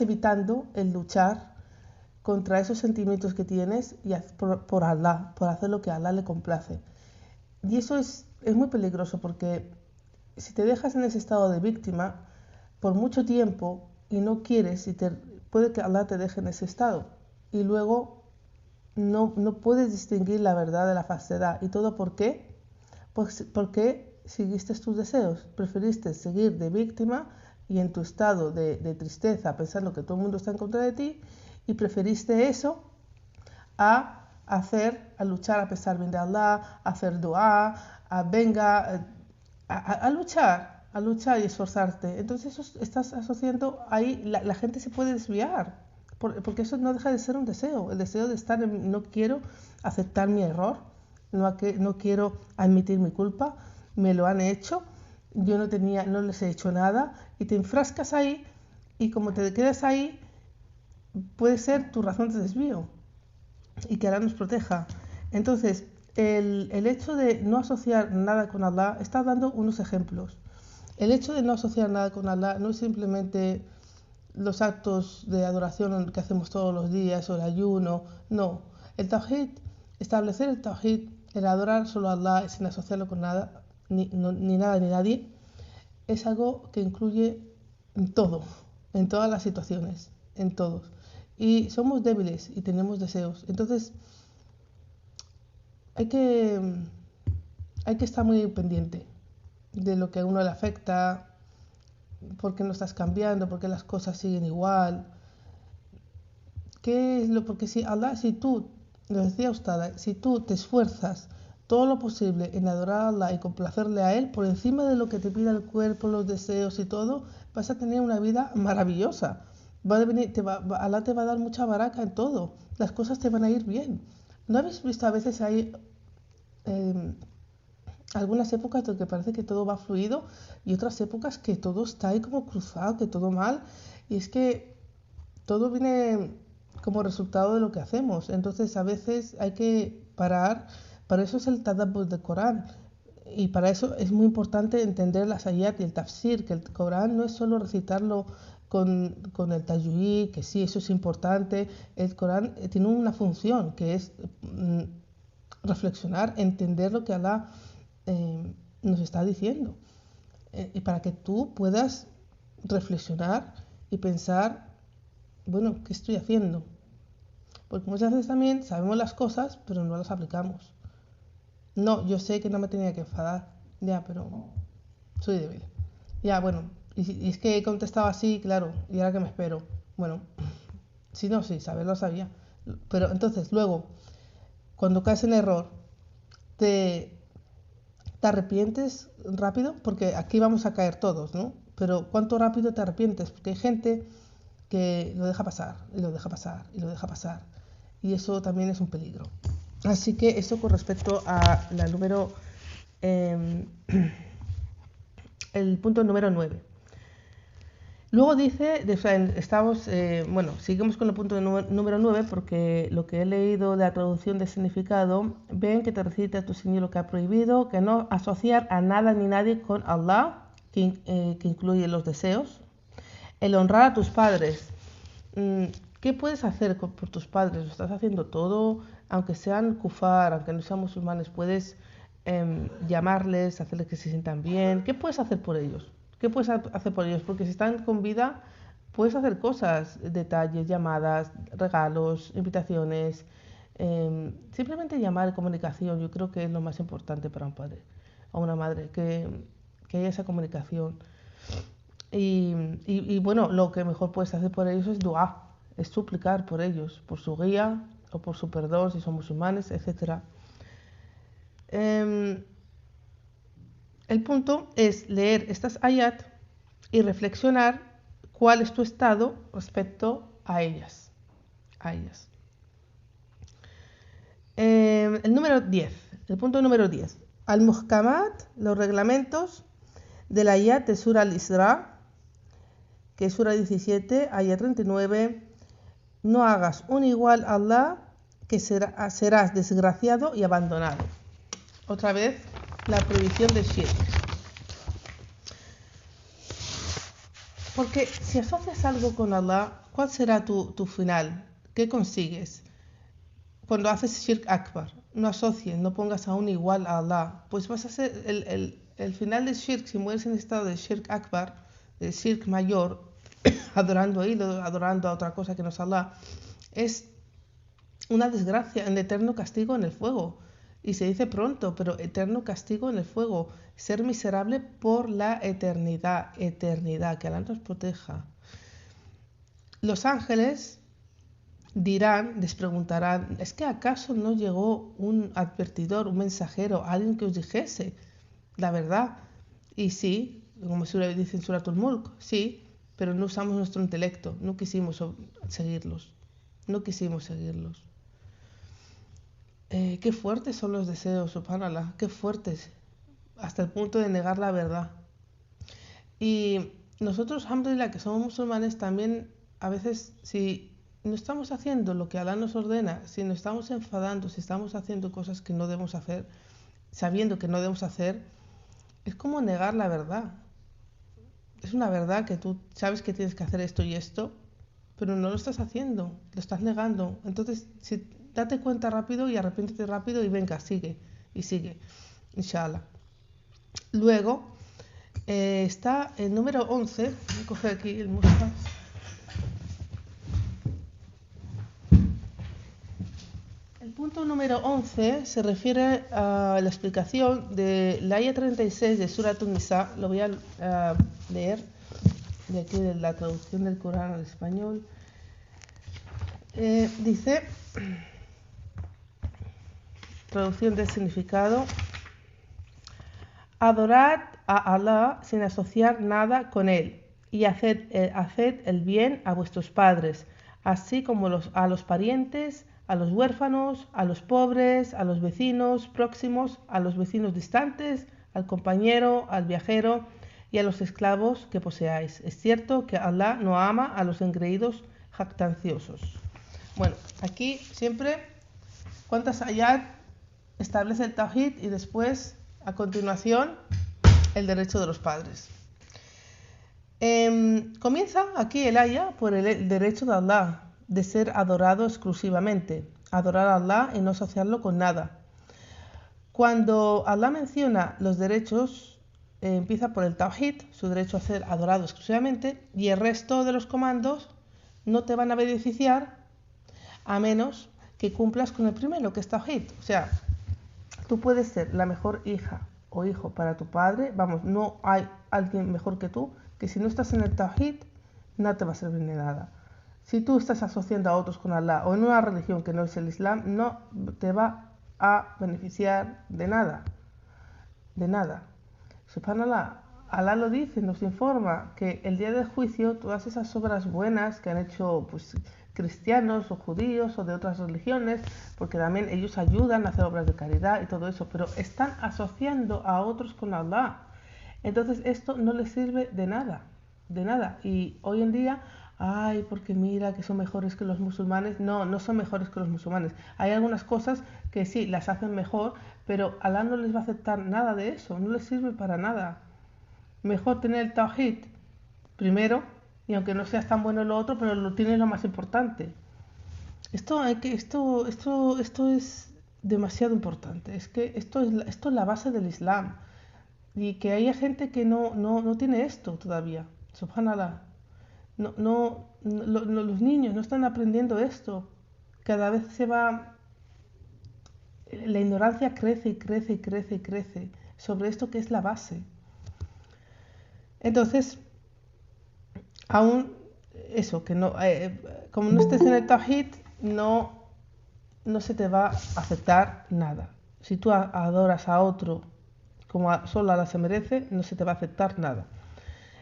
evitando el luchar contra esos sentimientos que tienes y por Allah, por hacer lo que a Allah le complace. Y eso es muy peligroso porque si te dejas en ese estado de víctima por mucho tiempo y no quieres, puede que Allah te deje en ese estado y luego no puedes distinguir la verdad de la falsedad. ¿Y todo por qué? Pues porque seguiste tus deseos, preferiste seguir de víctima y en tu estado de tristeza pensando que todo el mundo está en contra de ti y preferiste eso a luchar a pesar bien de Allah, a hacer dua, a luchar y esforzarte. Entonces eso estás asociando ahí, la gente se puede desviar, porque eso no deja de ser un deseo, el deseo de estar no quiero aceptar mi error, no quiero admitir mi culpa, me lo han hecho, yo no les he hecho nada, y te enfrascas ahí, y como te quedas ahí, puede ser tu razón de desvío, y que Allah nos proteja. Entonces, el hecho de no asociar nada con Allah, está dando unos ejemplos. El hecho de no asociar nada con Allah no es simplemente los actos de adoración que hacemos todos los días o el ayuno, no. El tawhid, establecer el tawhid, el adorar solo a Allah sin asociarlo con nada, ni nada ni nadie, es algo que incluye todo, en todas las situaciones, en todos. Y somos débiles y tenemos deseos. Entonces, hay que estar muy pendiente de lo que a uno le afecta, por qué no estás cambiando, por qué las cosas siguen igual. Porque si tú, lo decía usted, si tú te esfuerzas todo lo posible en adorar a Allah y complacerle a Él, por encima de lo que te pida el cuerpo, los deseos y todo, vas a tener una vida maravillosa. Allah te va a dar mucha baraka en todo. Las cosas te van a ir bien. ¿No habéis visto a veces hay algunas épocas donde parece que todo va fluido y otras épocas que todo está ahí como cruzado, que todo mal? Y es que todo viene como resultado de lo que hacemos. Entonces a veces hay que parar. Para eso es el tadabbur del Corán. Y para eso es muy importante entender las ayat y el tafsir, que el Corán no es solo recitarlo con el tajwid, que sí, eso es importante. El Corán tiene una función que es reflexionar, entender lo que Allah nos está diciendo. Y para que tú puedas reflexionar y pensar, bueno, ¿qué estoy haciendo? Porque muchas veces también sabemos las cosas, pero no las aplicamos. No, yo sé que no me tenía que enfadar, ya, pero soy débil. Ya, bueno, y es que he contestado así, claro, y ahora que me espero. Bueno, sí, no, sí, saberlo sabía. Pero entonces, luego, cuando caes en error, te arrepientes rápido, porque aquí vamos a caer todos, ¿no? Pero ¿cuánto rápido te arrepientes? Porque hay gente que lo deja pasar, y lo deja pasar, y lo deja pasar. Y eso también es un peligro. Así que esto con respecto a la número, el punto número 9. Luego dice, seguimos con el punto número 9, porque lo que he leído de la traducción de significado, ven que te recita tu Señor lo que ha prohibido, que no asociar a nada ni nadie con Allah, que incluye los deseos, el honrar a tus padres. ¿Qué puedes hacer por tus padres? Lo estás haciendo todo, aunque sean kufar, aunque no sean musulmanes, puedes llamarles, hacerles que se sientan bien. ¿Qué puedes hacer por ellos? ¿Qué puedes hacer por ellos? Porque si están con vida, puedes hacer cosas, detalles, llamadas, regalos, invitaciones. Simplemente llamar, comunicación, yo creo que es lo más importante para un padre o una madre, que haya esa comunicación. Y bueno, lo que mejor puedes hacer por ellos es dua, es suplicar por ellos, por su guía o por su perdón si son musulmanes, etc. El punto es leer estas ayat y reflexionar cuál es tu estado respecto a ellas. El número 10, el punto número 10. Al-Muhkamat, los reglamentos del ayat de Sura al-Isra, que es Sura 17, ayat 39. No hagas un igual a Allah, que serás desgraciado y abandonado. Otra vez, la prohibición del shirk. Porque si asocias algo con Allah, ¿cuál será tu final? ¿Qué consigues? Cuando haces shirk akbar, no asocies, no pongas a un igual a Allah, pues vas a ser el final del shirk. Si mueres en estado de shirk akbar, de shirk mayor, adorando a ídolos, adorando a otra cosa que no es Allah, es una desgracia, un eterno castigo en el fuego. Y se dice pronto, pero eterno castigo en el fuego. Ser miserable por la eternidad, que Allah nos proteja. Los ángeles dirán, les preguntarán, ¿es que acaso no llegó un advertidor, un mensajero, alguien que os dijese la verdad? Y sí, como dice en Suratul Mulk, sí, pero no usamos nuestro intelecto, no quisimos seguirlos. Qué fuertes son los deseos, subhanallah, qué fuertes, hasta el punto de negar la verdad. Y nosotros, alhamdulillah, que somos musulmanes, también a veces, si no estamos haciendo lo que Allah nos ordena, si nos estamos enfadando, si estamos haciendo cosas que no debemos hacer, sabiendo que no debemos hacer, es como negar la verdad. Es una verdad que tú sabes que tienes que hacer esto y esto, pero no lo estás haciendo, lo estás negando. Entonces, date cuenta rápido y arrepiéntete rápido y venga, sigue, inshallah. Luego, está el número 11, voy a coger aquí el mushaf. El punto número 11 se refiere a la explicación de la ayah 36 de Surat an-Nisa. Lo voy a leer de aquí, de la traducción del Corán al español. Dice, traducción del significado: adorad a Allah sin asociar nada con él, y haced el bien a vuestros padres, así como a los parientes, a los huérfanos, a los pobres, a los vecinos próximos, a los vecinos distantes, al compañero, al viajero y a los esclavos que poseáis. Es cierto que Allah no ama a los engreídos jactanciosos. Bueno, aquí siempre, ¿cuántas ayat establece el tawhid? Y después, a continuación, el derecho de los padres. Comienza aquí el ayah por el derecho de Allah de ser adorado exclusivamente, adorar a Allah y no asociarlo con nada. Cuando Allah menciona los derechos, empieza por el tawhid, su derecho a ser adorado exclusivamente, y el resto de los comandos no te van a beneficiar a menos que cumplas con el primero, que es tawhid. O sea, tú puedes ser la mejor hija o hijo para tu padre, vamos, no hay alguien mejor que tú, que si no estás en el tawhid, no te va a servir de nada. Si tú estás asociando a otros con Allah o en una religión que no es el Islam, no te va a beneficiar de nada. Subhanallah, Allah lo dice, nos informa que el día del juicio todas esas obras buenas que han hecho cristianos o judíos o de otras religiones, porque también ellos ayudan a hacer obras de caridad y todo eso, pero están asociando a otros con Allah. Entonces esto no les sirve de nada. de nada. Y hoy en día, ay, porque mira que son mejores que los musulmanes. No, no son mejores que los musulmanes. Hay algunas cosas que sí, las hacen mejor, pero Alá no les va a aceptar nada de eso, no les sirve para nada. Mejor tener el tawhid primero, y aunque no seas tan bueno en lo otro, pero lo tienes lo más importante. Esto es demasiado importante. Es que esto es la base del Islam. Y que haya gente que no tiene esto todavía. Subhanallah. Los niños no están aprendiendo esto. Cada vez se va. La ignorancia crece y crece y crece y crece sobre esto que es la base. Entonces, aún eso, que no, como no estés en el Tawhid, no se te va a aceptar nada. Si tú adoras a otro como solo Allah se merece, no se te va a aceptar nada.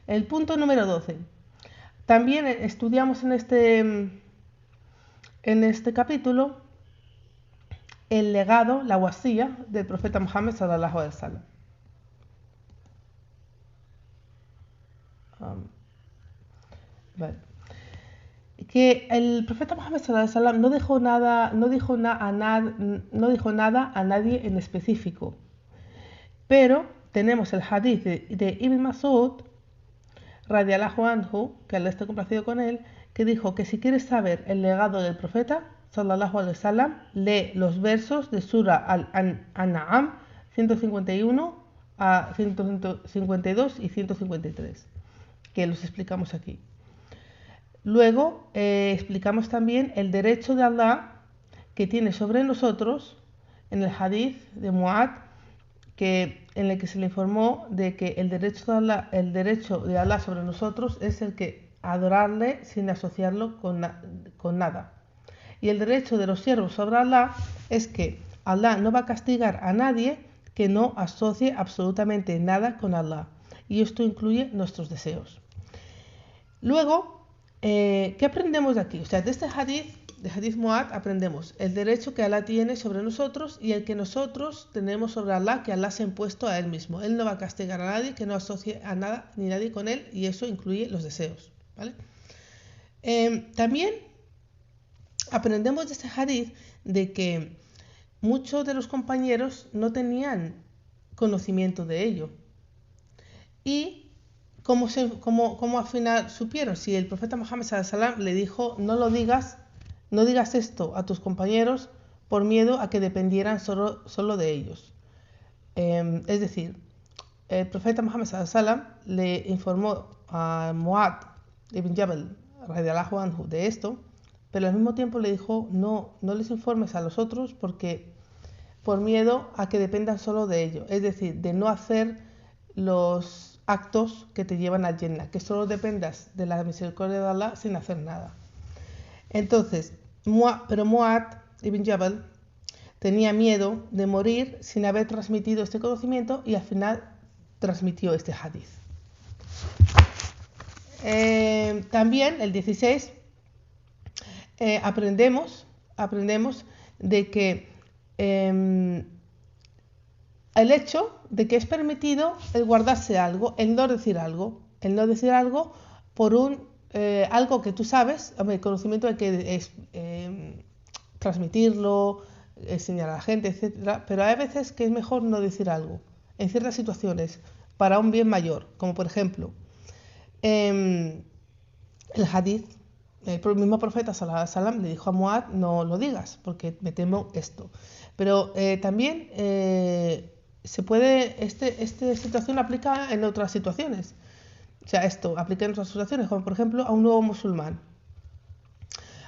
El punto número 12. También estudiamos en este capítulo el legado, la wasía del profeta Muhammad sallallahu alaihi wasallam. Vale. Que el profeta Muhammad sallallahu alaihi wasallam no dijo nada a nadie en específico. Pero tenemos el hadith de Ibn Mas'ud radiallahu anhu, que Allah esté complacido con él, que dijo que si quieres saber el legado del profeta sallallahu alaihi wasallam, lee los versos de Sura Al-An'am 151 a 152 y 153, que los explicamos aquí. Luego explicamos también el derecho de Allah que tiene sobre nosotros en el hadith de Mu'ad, en el que se le informó de que el derecho de Allah sobre nosotros es el que adorarle sin asociarlo con nada. Y el derecho de los siervos sobre Allah es que Allah no va a castigar a nadie que no asocie absolutamente nada con Allah. Y esto incluye nuestros deseos. Luego, ¿qué aprendemos de aquí? O sea, de este hadith, de Hadith Mu'ad, aprendemos el derecho que Allah tiene sobre nosotros y el que nosotros tenemos sobre Allah, que Allah se ha impuesto a Él mismo. Él no va a castigar a nadie que no asocie a nada ni nadie con Él, y eso incluye los deseos, ¿vale? También aprendemos de este hadith de que muchos de los compañeros no tenían conocimiento de ello. Y ¿cómo al final supieron? Si el profeta Muhammad sallallahu alaihi wasallam le dijo, no digas esto a tus compañeros por miedo a que dependieran solo de ellos. Es decir, el profeta Muhammad sallallahu alaihi wasallam le informó a Mu'ad ibn Jabal radiyallahu anhu de esto, pero al mismo tiempo le dijo, no les informes a los otros por miedo a que dependan solo de ellos. Es decir, de no hacer los actos que te llevan al Jannah, que solo dependas de la misericordia de Allah sin hacer nada. Entonces, pero Mu'ad ibn Jabal tenía miedo de morir sin haber transmitido este conocimiento, y al final transmitió este hadith. También el 16 aprendemos de que el hecho de que es permitido el guardarse algo, el no decir algo por algo que tú sabes, el conocimiento de que es transmitirlo, enseñar a la gente, etc. Pero hay veces que es mejor no decir algo, en ciertas situaciones, para un bien mayor, como por ejemplo, el hadith, el mismo profeta sallallahu alaihi wasallam le dijo a Mu'ad, no lo digas, porque me temo esto. Pero también esta situación aplica en otras situaciones. O sea, esto aplica en otras situaciones, como por ejemplo a un nuevo musulmán.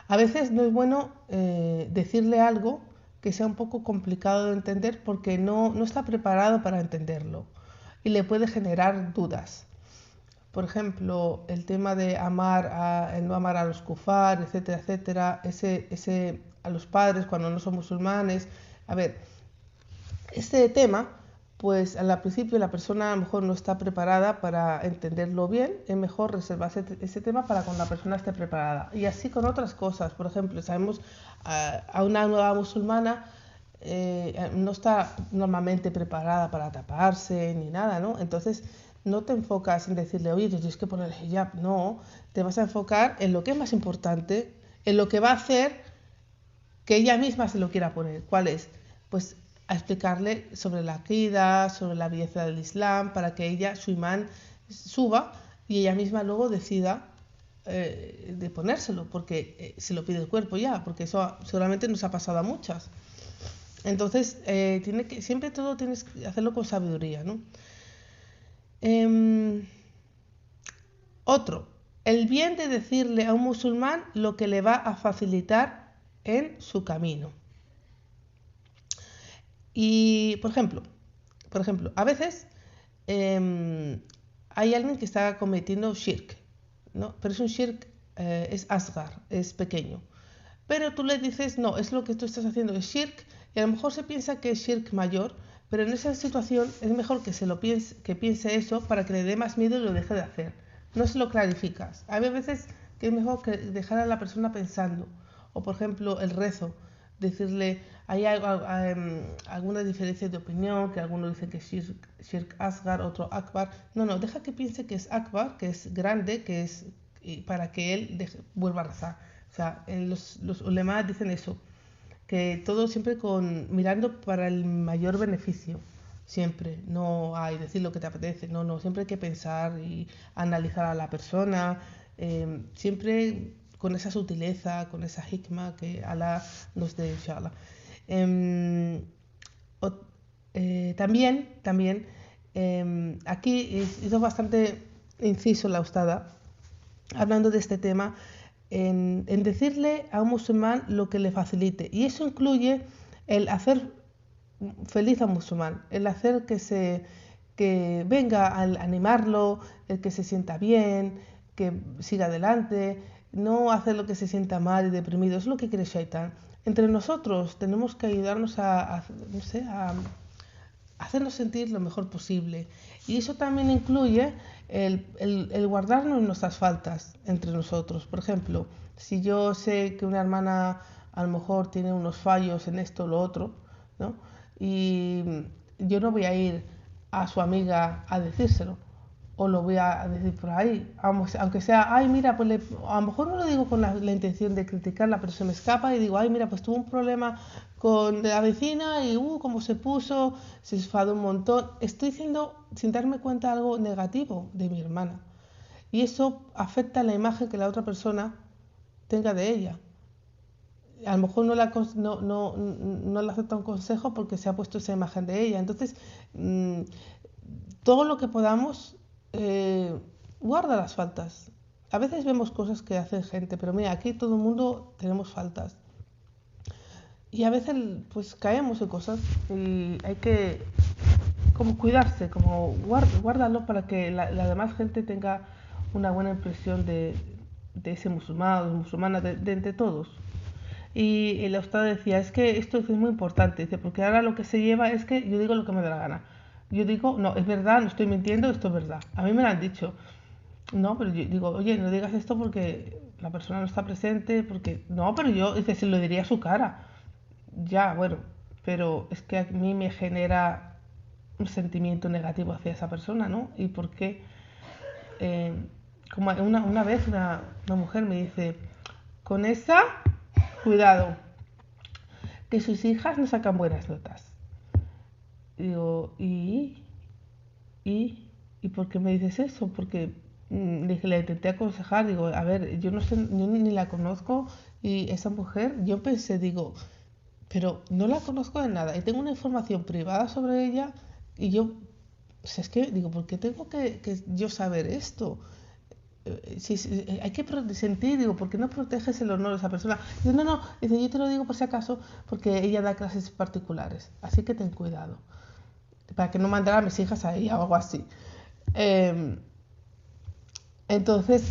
A veces no es bueno decirle algo que sea un poco complicado de entender porque no está preparado para entenderlo y le puede generar dudas. Por ejemplo, el tema de el no amar a los kufar, etcétera, etcétera, a los padres cuando no son musulmanes. A ver, este tema, pues al principio la persona a lo mejor no está preparada para entenderlo bien, es mejor reservarse ese tema para cuando la persona esté preparada. Y así con otras cosas, por ejemplo, sabemos a una nueva musulmana no está normalmente preparada para taparse ni nada, ¿no? Entonces, no te enfocas en decirle, oye, te tienes que poner el hijab, no, te vas a enfocar en lo que es más importante, en lo que va a hacer que ella misma se lo quiera poner. ¿Cuál es? Pues a explicarle sobre la aqida, sobre la belleza del Islam, para que ella, su imán, suba y ella misma luego decida de ponérselo, porque se lo pide el cuerpo ya, porque eso seguramente nos ha pasado a muchas. Entonces, siempre todo tienes que hacerlo con sabiduría, ¿no? Otro, el bien de decirle a un musulmán lo que le va a facilitar en su camino. Y, por ejemplo, a veces hay alguien que está cometiendo shirk, ¿no? Pero es un shirk, es asgar, es pequeño. Pero tú le dices, no, es lo que tú estás haciendo, es shirk, y a lo mejor se piensa que es shirk mayor, pero en esa situación es mejor que piense eso para que le dé más miedo y lo deje de hacer. No se lo clarificas. Hay veces que es mejor que dejar a la persona pensando. O por ejemplo, el rezo, decirle, hay alguna diferencia de opinión, que algunos dicen que es shirk asgar, otro akbar. No, deja que piense que es akbar, que es grande, que es para que él vuelva a rezar. O sea, los ulemas dicen eso, que todo siempre mirando para el mayor beneficio. Siempre, no hay decir lo que te apetece, no, siempre hay que pensar y analizar a la persona, siempre con esa sutileza, con esa hikma que Allah nos dé, inshallah. También, aquí hizo bastante inciso la ustada, hablando de este tema, en decirle a un musulmán lo que le facilite. Y eso incluye el hacer feliz a un musulmán, el hacer que venga al animarlo, el que se sienta bien, que siga adelante, no hacer lo que se sienta mal y deprimido. Es lo que quiere Shaitán. Entre nosotros tenemos que ayudarnos a hacernos sentir lo mejor posible. Y eso también incluye el guardarnos nuestras faltas entre nosotros. Por ejemplo, si yo sé que una hermana a lo mejor tiene unos fallos en esto o lo otro, ¿no? Y yo no voy a ir a su amiga a decírselo, o lo voy a decir por ahí, aunque sea, ay mira, pues a lo mejor no lo digo con la intención de criticarla, pero se me escapa y digo, ay mira, pues tuvo un problema con la vecina y cómo se puso, se enfadó un montón. Estoy diciendo sin darme cuenta algo negativo de mi hermana, y eso afecta la imagen que la otra persona tenga de ella. A lo mejor no le acepta un consejo porque se ha puesto esa imagen de ella. Entonces, todo lo que podamos, guarda las faltas. A veces vemos cosas que hace gente, pero mira, aquí todo el mundo tenemos faltas. Y a veces pues caemos en cosas y hay que como cuidarse, como guardarlo para que la demás gente tenga una buena impresión de ese musulmán o musulmana, de entre todos. Y el ustad decía, es que esto es muy importante, dice, porque ahora lo que se lleva es que yo digo lo que me da la gana. Yo digo, no, es verdad, no estoy mintiendo, esto es verdad. A mí me lo han dicho. No, pero yo digo, oye, no digas esto porque la persona no está presente, porque... No, pero yo, dice, se lo diría a su cara. Ya, bueno, pero es que a mí me genera un sentimiento negativo hacia esa persona, ¿no? Y porque, como una vez una mujer me dice, con esa, cuidado, que sus hijas no sacan buenas notas. Y digo, ¿y por qué me dices eso? Porque dije, le intenté aconsejar, digo, a ver, yo no sé, yo ni la conozco, y esa mujer, yo pensé, digo, pero no la conozco de nada y tengo una información privada sobre ella, y yo, o sea, es que digo, ¿por qué tengo que yo saber esto? Si hay que sentir, digo, ¿por qué no proteges el honor de esa persona? Digo, no, dice, yo te lo digo por si acaso, porque ella da clases particulares, así que ten cuidado, para que no mandara a mis hijas a ella o algo así. Entonces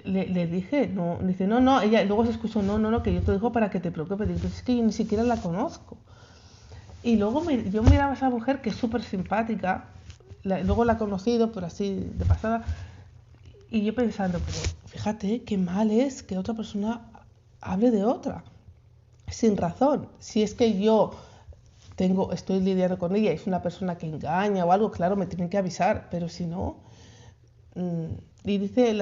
le dije, no, dice, no, ella luego se excusó, no, que yo te digo para que te preocupes. Digo, pues es que yo ni siquiera la conozco. Y luego yo miraba a esa mujer que es súper simpática, luego la he conocido, pero así de pasada, y yo pensando, pero fíjate qué mal es que otra persona hable de otra, sin razón. Si es que yo estoy lidiando con ella, es una persona que engaña o algo, claro, me tienen que avisar, pero si no... y dice,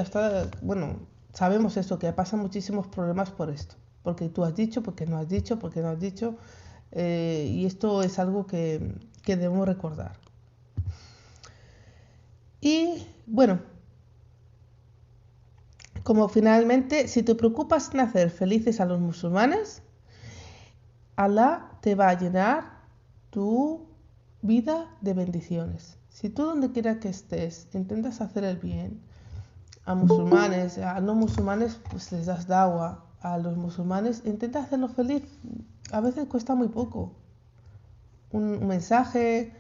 bueno, sabemos esto, que pasan muchísimos problemas por esto, porque tú has dicho, porque no has dicho, porque no has dicho, y esto es algo que debemos recordar. Y bueno, como finalmente, si te preocupas en hacer felices a los musulmanes, Alá te va a llenar tu vida de bendiciones. Si tú donde quiera que estés intentas hacer el bien a musulmanes, a no musulmanes, pues les das dawa. A los musulmanes intenta hacerlos feliz. A veces cuesta muy poco. Un mensaje,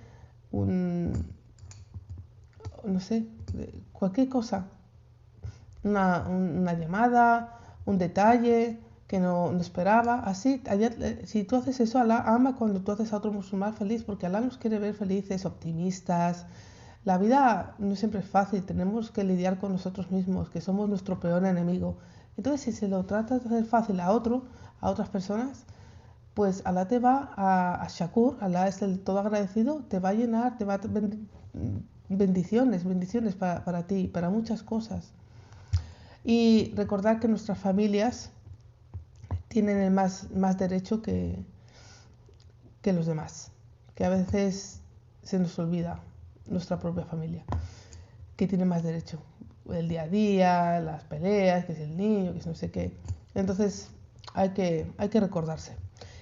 no sé, cualquier cosa. Una llamada, un detalle que no esperaba. Así, si tú haces eso, Alá ama cuando tú haces a otro musulmán feliz, porque Alá nos quiere ver felices, optimistas. La vida no siempre es fácil, tenemos que lidiar con nosotros mismos, que somos nuestro peor enemigo. Entonces, si se lo tratas de hacer fácil a otras personas, pues Alá te va a Shakur, Alá es el todo agradecido, te va a llenar, te va a bendiciones para ti, para muchas cosas. Y recordar que nuestras familias tienen el más derecho que los demás, que a veces se nos olvida nuestra propia familia, que tiene más derecho. El día a día, las peleas, que es el niño, que es no sé qué. Entonces hay que recordarse.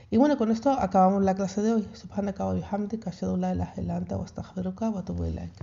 Y bueno, con esto acabamos la clase de hoy. Subhanaka wa bihamdika ashhadu an la ilaha illa anta wa astaghfiruka wa atubu ilaik.